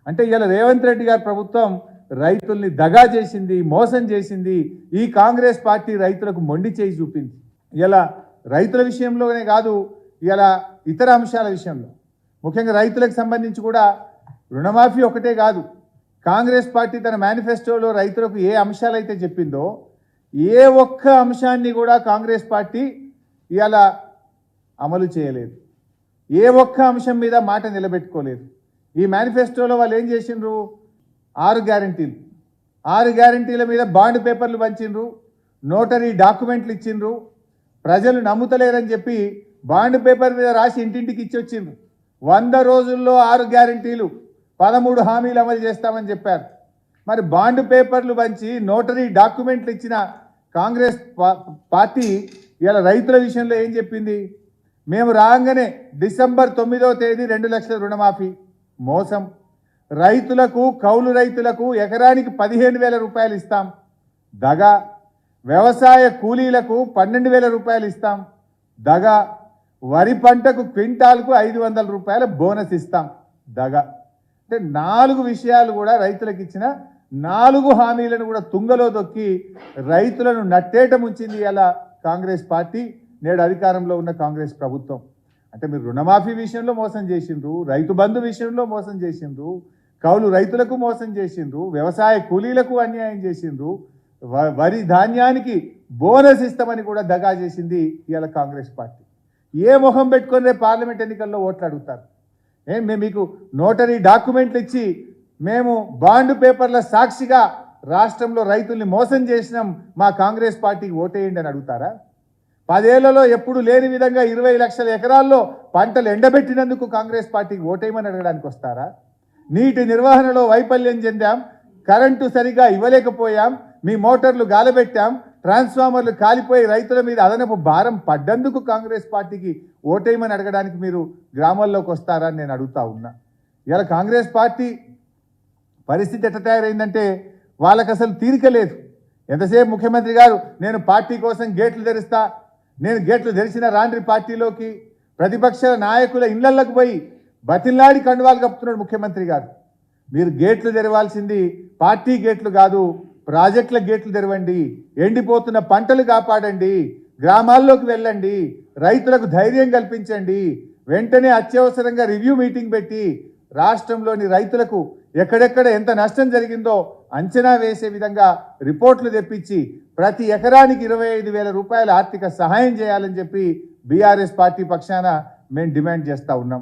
అంటే ఇలా రేవంత్ రెడ్డి గారి ప్రభుత్వం రైతుల్ని దగా చేసింది, మోసం చేసింది. ఈ కాంగ్రెస్ పార్టీ రైతులకు మొండి చేయి చూపింది. ఇలా రైతుల విషయంలోనే కాదు, ఇలా ఇతర అంశాల విషయంలో ముఖ్యంగా రైతులకు సంబంధించి కూడా రుణమాఫీ ఒకటే కాదు, కాంగ్రెస్ పార్టీ తన మేనిఫెస్టోలో రైతులకు ఏ అంశాలు అయితే చెప్పిందో ఏ ఒక్క అంశాన్ని కూడా కాంగ్రెస్ పార్టీ ఇలా అమలు చేయలేదు. ఏ ఒక్క అంశం మీద మాట నిలబెట్టుకోలేదు. ఈ మేనిఫెస్టోలో వాళ్ళు ఏం చేసిండ్రు? 6 గ్యారంటీలు, 6 గ్యారంటీల మీద బాండ్ పేపర్లు పంచిండ్రు, నోటరీ డాక్యుమెంట్లు ఇచ్చిండ్రు. ప్రజలు నమ్ముతలేరని చెప్పి బాండ్ పేపర్ మీద రాసి ఇంటింటికి ఇచ్చొచ్చిండ్రు. 100 రోజుల్లో 6 గ్యారంటీలు, 13 హామీలు అమలు చేస్తామని చెప్పారు. మరి బాండ్ పేపర్లు పంచి నోటరీ డాక్యుమెంట్లు ఇచ్చిన కాంగ్రెస్ పార్టీ ఇలా రైతుల విషయంలో ఏం చెప్పింది? మేము రాగానే డిసెంబర్ 9వ తేదీ 2 లక్షల రుణమాఫీ. మోసం. రైతులకు, కౌలు రైతులకు ఎకరానికి 15,000 రూపాయలు ఇస్తాం. దగా. వ్యవసాయ కూలీలకు 12,000 రూపాయలు ఇస్తాం. దగా. వరి పంటకు క్వింటాల్కు 500 రూపాయల బోనస్ ఇస్తాం. దగా. అంటే 4 విషయాలు కూడా రైతులకు ఇచ్చిన 4 హామీలను కూడా తుంగలో దొక్కి రైతులను నట్టేట ముంచింది ఇలా కాంగ్రెస్ పార్టీ, నేడు అధికారంలో ఉన్న కాంగ్రెస్ ప్రభుత్వం. అంటే మీరు రుణమాఫీ విషయంలో మోసం చేసిండ్రు, రైతు బంధు విషయంలో మోసం చేసిండ్రు, కౌలు రైతులకు మోసం చేసిండ్రు, వ్యవసాయ కూలీలకు అన్యాయం చేసిండ్రు, వరి ధాన్యానికి బోనస్ ఇస్తామని కూడా దగా చేసింది ఇలా కాంగ్రెస్ పార్టీ. ఏ మొహం పెట్టుకొని పార్లమెంట్ ఎన్నికల్లో ఓట్లు అడుగుతారు? మేము మీకు నోటరీ డాక్యుమెంట్లు ఇచ్చి మేము బాండ్ పేపర్ల సాక్షిగా రాష్ట్రంలో రైతుల్ని మోసం చేసినాం, మా కాంగ్రెస్ పార్టీకి ఓటేయండి అని అడుగుతారా? 10 ఏళ్లలో ఎప్పుడు లేని విధంగా 20 లక్షల ఎకరాల్లో పంటలు ఎండబెట్టినందుకు కాంగ్రెస్ పార్టీకి ఓటేయమని అడగడానికి వస్తారా? నీటి నిర్వహణలో వైఫల్యం చెందాం, కరెంటు సరిగా ఇవ్వలేకపోయాం, మీ మోటార్లు గాలబెట్టాం, ట్రాన్స్ఫార్మర్లు కాలిపోయి రైతుల మీద అదనపు భారం పడ్డందుకు కాంగ్రెస్ పార్టీకి ఓటేయమని అడగడానికి మీరు గ్రామాల్లోకి వస్తారా అని నేను అడుగుతా ఉన్నా. ఇలా కాంగ్రెస్ పార్టీ పరిస్థితి ఎట్లా తయారైందంటే వాళ్ళకి అసలు తీరిక లేదు. ఎంతసేపు ముఖ్యమంత్రి గారు నేను పార్టీ కోసం గేట్లు తెరుస్తా, నేను గేట్లు తెరిచిన రాండ్రి పార్టీలోకి, ప్రతిపక్ష నాయకుల ఇళ్లలకు పోయి బతిల్లాడి కండువాలు కప్పుతున్నాడు ముఖ్యమంత్రి గారు. మీరు గేట్లు తెరవాల్సింది పార్టీ గేట్లు కాదు, ప్రాజెక్టుల గేట్లు తెరవండి, ఎండిపోతున్న పంటలు కాపాడండి, గ్రామాల్లోకి వెళ్ళండి, రైతులకు ధైర్యం కల్పించండి, వెంటనే అత్యవసరంగా రివ్యూ మీటింగ్ పెట్టి రాష్ట్రంలోని రైతులకు ఎక్కడెక్కడ ఎంత నష్టం జరిగిందో అంచనా వేసే విధంగా రిపోర్ట్లు తెప్పించి ప్రతి ఎకరానికి 25,000 రూపాయల ఆర్థిక సహాయం చేయాలని చెప్పి బీఆర్ఎస్ పార్టీ పక్షాన మేము డిమాండ్ చేస్తూ ఉన్నాం.